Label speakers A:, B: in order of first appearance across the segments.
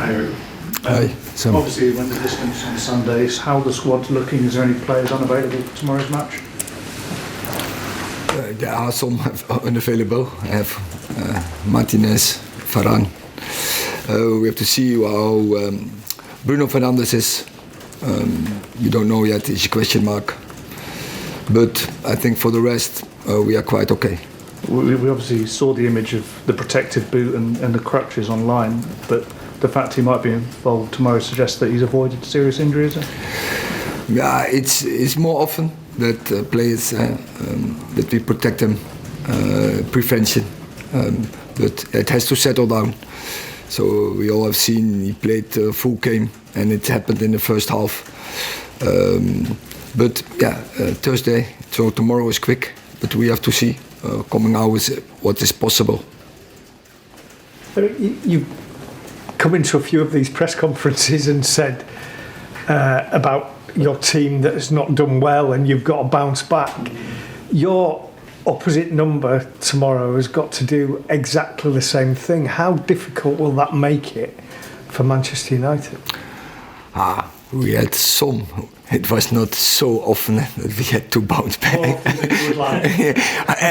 A: Obviously, when the distance on Sundays, how the squad's looking? Is there any players unavailable for tomorrow's match?
B: There are some unavailable. I have Martinez, Varane. We have to see how Bruno Fernandes is. We don't know yet, it's a question mark. But I think for the rest, we are quite okay.
A: We obviously saw the image of the protective boot and the crutches online, but the fact he might be involved tomorrow suggests that he's avoided serious injury, is it?
B: Yeah, it's more often that players that we protect them, prevention, but it has to settle down. So we all have seen he played full game, and it happened in the first half. But yeah, Thursday, so tomorrow is quick, but we have to see coming hours what is possible.
C: You come into a few of these press conferences and said about your team that has not done well and you've got to bounce back. Your opposite number tomorrow has got to do exactly the same thing. How difficult will that make it for Manchester United?
B: We had some. It was not so often that we had to bounce back.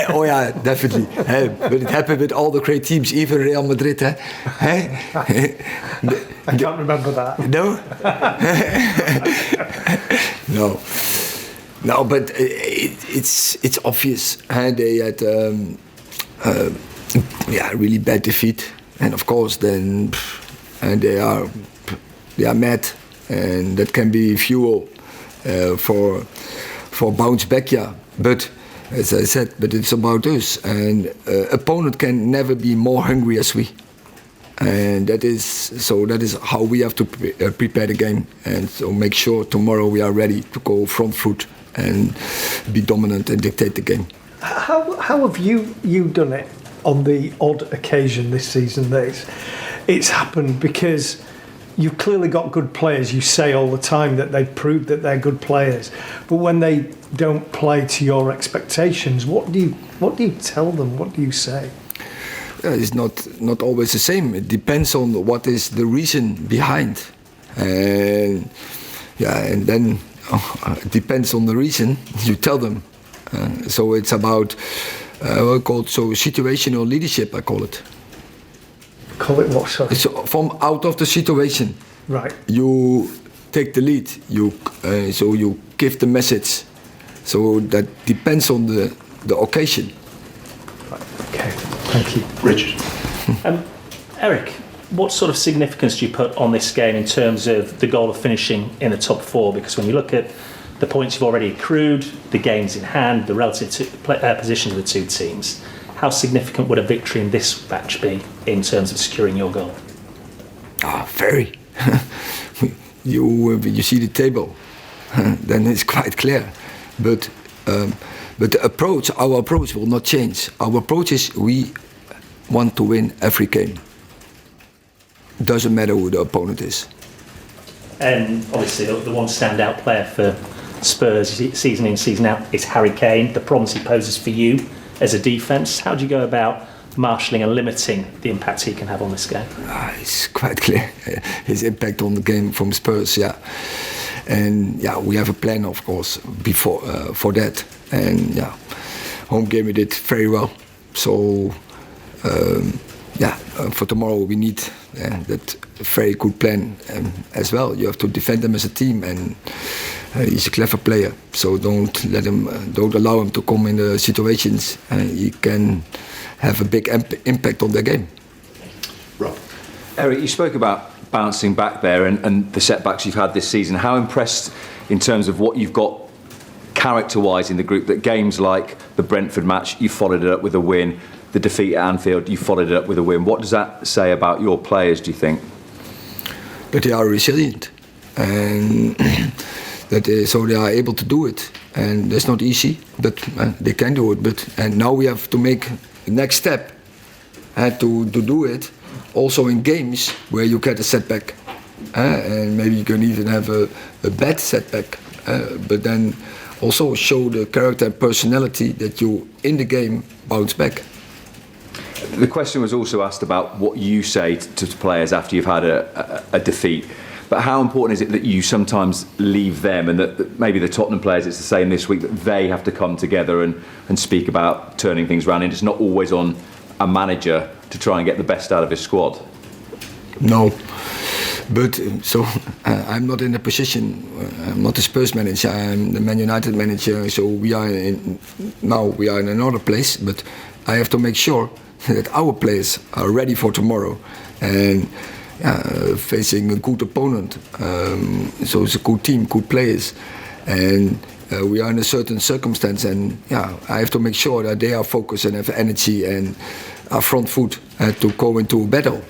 B: Oh yeah, definitely. But it happened with all the great teams, even Real Madrid.
C: I can't remember that.
B: No? No, but it's obvious. They had really bad defeat, and of course then they are mad, and that can be fuel for bounce back. Yeah, but as I said, but it's about us, and opponent can never be more hungry as we. And that is how we have to prepare the game, and so make sure tomorrow we are ready to go front foot and be dominant and dictate the game.
C: How have you done it on the odd occasion this season that it's happened? Because you've clearly got good players. You say all the time that they've proved that they're good players, but when they don't play to your expectations, what do you tell them? What do you say?
B: It's not always the same. It depends on what is the reason behind, and then it depends on the reason you tell them. So it's about situational leadership. I call it.
C: Call it what? Sorry.
B: It's from out of the situation.
C: Right.
B: You take the lead. You give the message. So that depends on the occasion.
C: Right. Okay. Thank you.
A: Richard.
D: Erik, what sort of significance do you put on this game in terms of the goal of finishing in the top four? Because when you look at the points you've already accrued, the games in hand, the relative positions of the two teams, how significant would a victory in this match be in terms of securing your goal?
B: Very. You see the table, then it's quite clear. But the approach, our approach will not change. Our approach is we want to win every game. Doesn't matter who the opponent is.
D: And obviously the one standout player for Spurs season in, season out is Harry Kane. The problems he poses for you as a defence. How do you go about marshalling and limiting the impact he can have on this game?
B: It's quite clear. His impact on the game from Spurs, yeah. And yeah, we have a plan, of course, before for that. And yeah, home game we did very well. So for tomorrow we need that very good plan as well. You have to defend them as a team, and he's a clever player. So don't allow him to come in the situations. He can have a big impact on their game.
A: Rob.
E: Erik, you spoke about bouncing back there and the setbacks you've had this season. How impressed in terms of what you've got character-wise in the group, that games like the Brentford match, you followed it up with a win, the defeat at Anfield, you followed it up with a win. What does that say about your players, do you think?
B: That they are resilient, and so they are able to do it. And that's not easy, but they can do it. And now we have to make the next step to do it, also in games where you get a setback. And maybe you can even have a bad setback, but then also show the character and personality that you in the game bounce back.
E: the question was also asked about what you say to players after you've had a defeat. But how important is it that you sometimes leave them, and that maybe the Tottenham players, it's the same this week, that they have to come together and speak about turning things around, and it's not always on a manager to try and get the best out of his squad?
B: No, but I'm not in a position. I'm not the Spurs manager. I'm the Man United manager. So we are in another place. But I have to make sure that our players are ready for tomorrow, and facing a good opponent. So it's a good team, good players, and we are in a certain circumstance. And I have to make sure that they are focused and have energy and are front foot to go into a battle.